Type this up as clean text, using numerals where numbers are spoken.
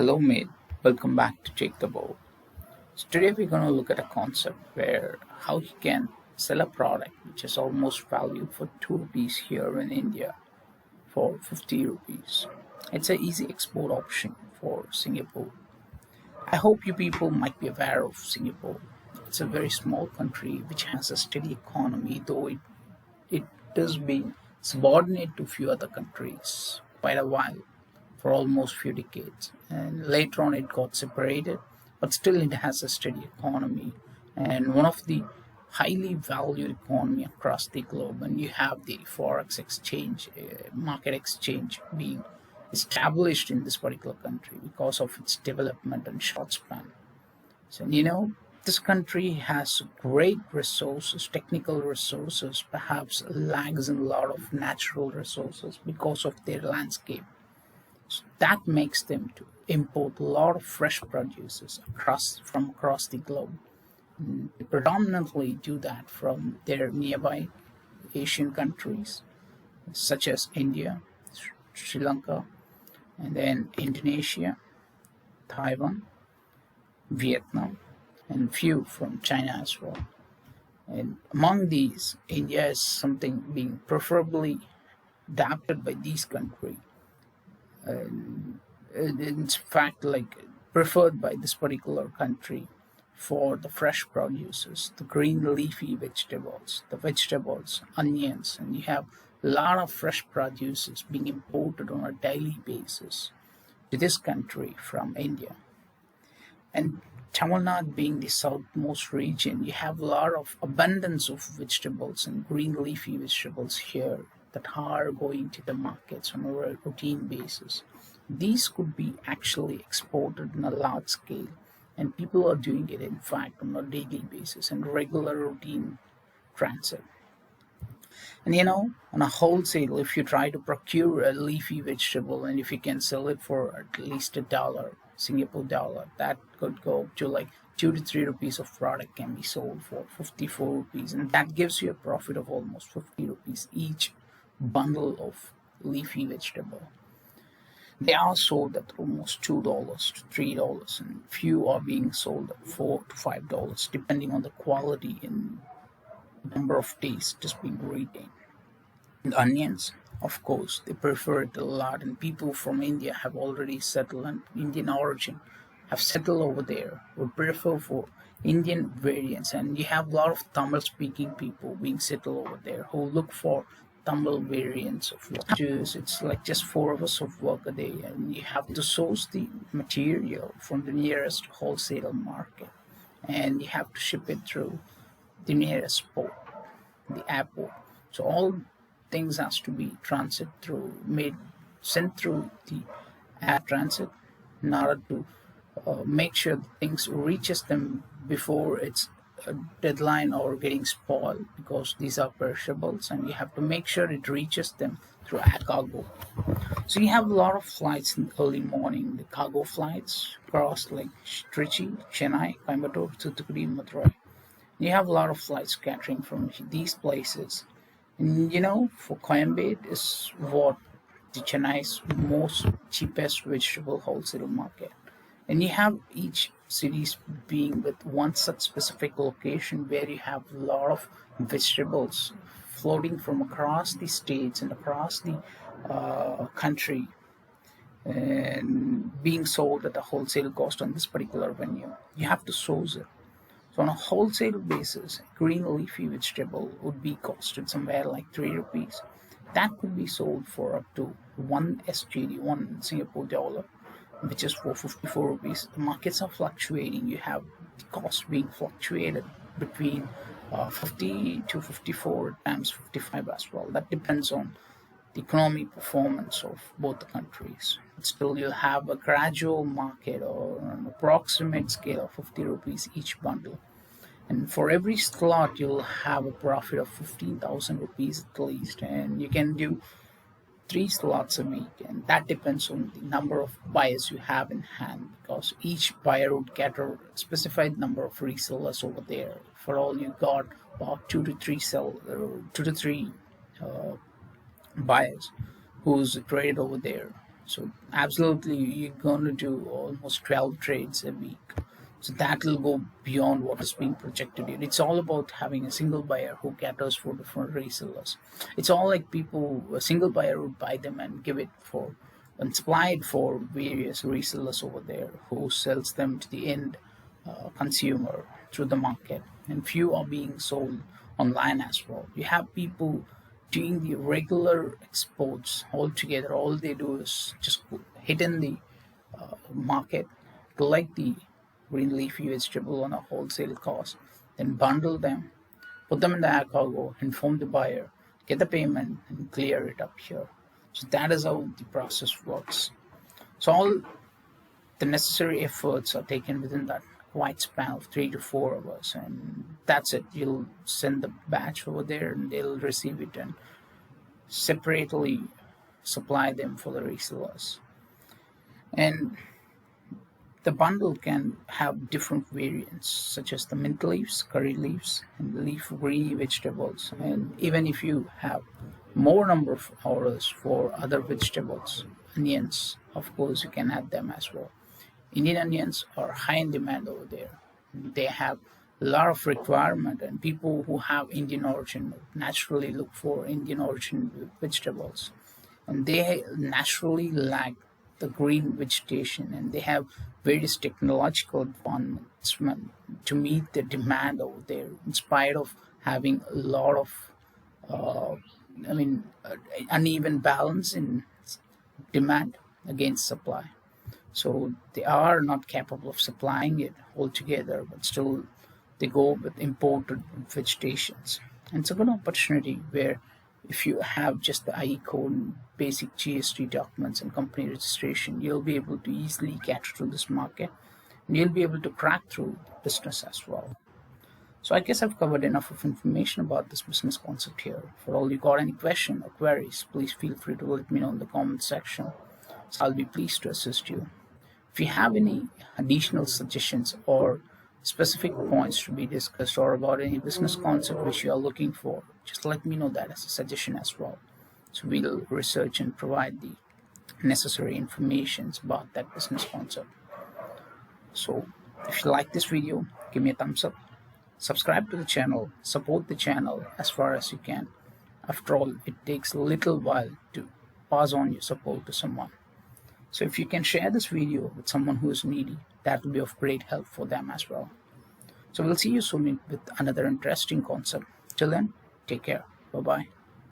Hello, mate. Welcome back to Take the Bow. So today we're going to look at a concept where how you can sell a product which is almost valued for 2 rupees here in India for 50 rupees. It's an easy export option for Singapore. I hope you people might be aware of Singapore. It's a very small country which has a steady economy, though it does being subordinate to few other countries quite a while for almost few decades, and later on it got separated, but still it has a steady economy and one of the highly valued economy across the globe. And you have the forex exchange, market exchange being established in this particular country because of its development and short span. So this country has great resources, technical resources, perhaps lacks in a lot of natural resources because of their landscape. So that makes them to import a lot of fresh produces from across the globe. They predominantly do that from their nearby Asian countries, such as India, Sri Lanka, and then Indonesia, Taiwan, Vietnam, and few from China as well. And among these, India is something being preferably adapted by these countries. In fact, preferred by this particular country for the fresh produces, the green leafy vegetables, onions, and you have a lot of fresh produces being imported on a daily basis to this country from India. And Tamil Nadu being the southmost region, you have a lot of abundance of vegetables and green leafy vegetables here that are going to the markets on a routine basis. These could be actually exported on a large scale, and people are doing it in fact on a daily basis and regular routine transit. And on a wholesale, if you try to procure a leafy vegetable and if you can sell it for at least $1, Singapore dollar, that could go up to like 2 to 3 rupees of product can be sold for 54 rupees, and that gives you a profit of almost 50 rupees each bundle of leafy vegetable. They are sold at almost $2 to $3, and few are being sold at $4 to $5, depending on the quality and number of days it is being retained. And onions, of course, they prefer it a lot, and people from India have already settled, and Indian origin have settled over there, would prefer for Indian variants. And you have a lot of Tamil speaking people being settled over there who look for Tamil variants of work. It's like just 4 hours of work a day, and you have to source the material from the nearest wholesale market, and you have to ship it through the nearest port, the airport. So all things has to be sent through the air transit in order to make sure the things reaches them before its a deadline or getting spoiled, because these are perishables and you have to make sure it reaches them through air cargo. So you have a lot of flights in the early morning, the cargo flights across like Trichy, Chennai, Coimbatore, Thoothukudi, Madurai. You have a lot of flights scattering from these places. And for Coimbatore is what the Chennai's most cheapest vegetable wholesale market. And you have each cities being with one such specific location where you have a lot of vegetables floating from across the states and across the country and being sold at a wholesale cost on this particular venue. You have to source it. So on a wholesale basis, green leafy vegetable would be costed somewhere like 3 rupees. That could be sold for up to 1 SGD, 1 Singapore dollar, which is for 54 rupees. The markets are fluctuating. You have the cost being fluctuated between 50 to 54 times 55 as well. That depends on the economic performance of both the countries. But still, you'll have a gradual market or an approximate scale of 50 rupees each bundle. And for every slot, you'll have a profit of 15,000 rupees at least. And you can do 3 slots a week, and that depends on the number of buyers you have in hand, because each buyer would gather a specified number of resellers over there. For all, you got about 2 to 3 buyers who's traded over there So absolutely, you're going to do almost 12 trades a week. So that will go beyond what is being projected here. It's all about having a single buyer who caters for different resellers. It's all like people, a single buyer would buy them and give it for and supply it for various resellers over there who sells them to the end consumer through the market. And few are being sold online as well. You have people doing the regular exports altogether. All they do is just hit in the market, collect the green leafy vegetable on a wholesale cost, then bundle them, put them in the air cargo, inform the buyer, get the payment, and clear it up here. So that is how the process works. So all the necessary efforts are taken within that wide span of 3 to 4 hours, and that's it. You'll send the batch over there, and they'll receive it and separately supply them for the resellers. And the bundle can have different variants, such as the mint leaves, curry leaves, and leaf greeny vegetables. And even if you have more number of orders for other vegetables, onions, of course, you can add them as well. Indian onions are high in demand over there. They have a lot of requirement, and people who have Indian origin naturally look for Indian origin vegetables, and they naturally lack the green vegetation, and they have various technological advancement to meet the demand over there, in spite of having a lot of uh, uneven balance in demand against supply. So they are not capable of supplying it altogether, but still they go with imported vegetations. And it's a good opportunity where if you have just the IE code and basic GST documents and company registration, you'll be able to easily catch through this market, and you'll be able to crack through the business as well. So I guess I've covered enough of information about this business concept here. For all you got any question or queries, please feel free to let me know in the comment section. So I'll be pleased to assist you. If you have any additional suggestions or specific points to be discussed, or about any business concept which you are looking for, just let me know that as a suggestion as well. So we'll research and provide the necessary information about that business concept. So if you like this video, give me a thumbs up, subscribe to the channel, support the channel as far as you can. After all, it takes a little while to pass on your support to someone. So if you can share this video with someone who is needy, that will be of great help for them as well. So we'll see you soon with another interesting concept. Till then, take care. Bye-bye.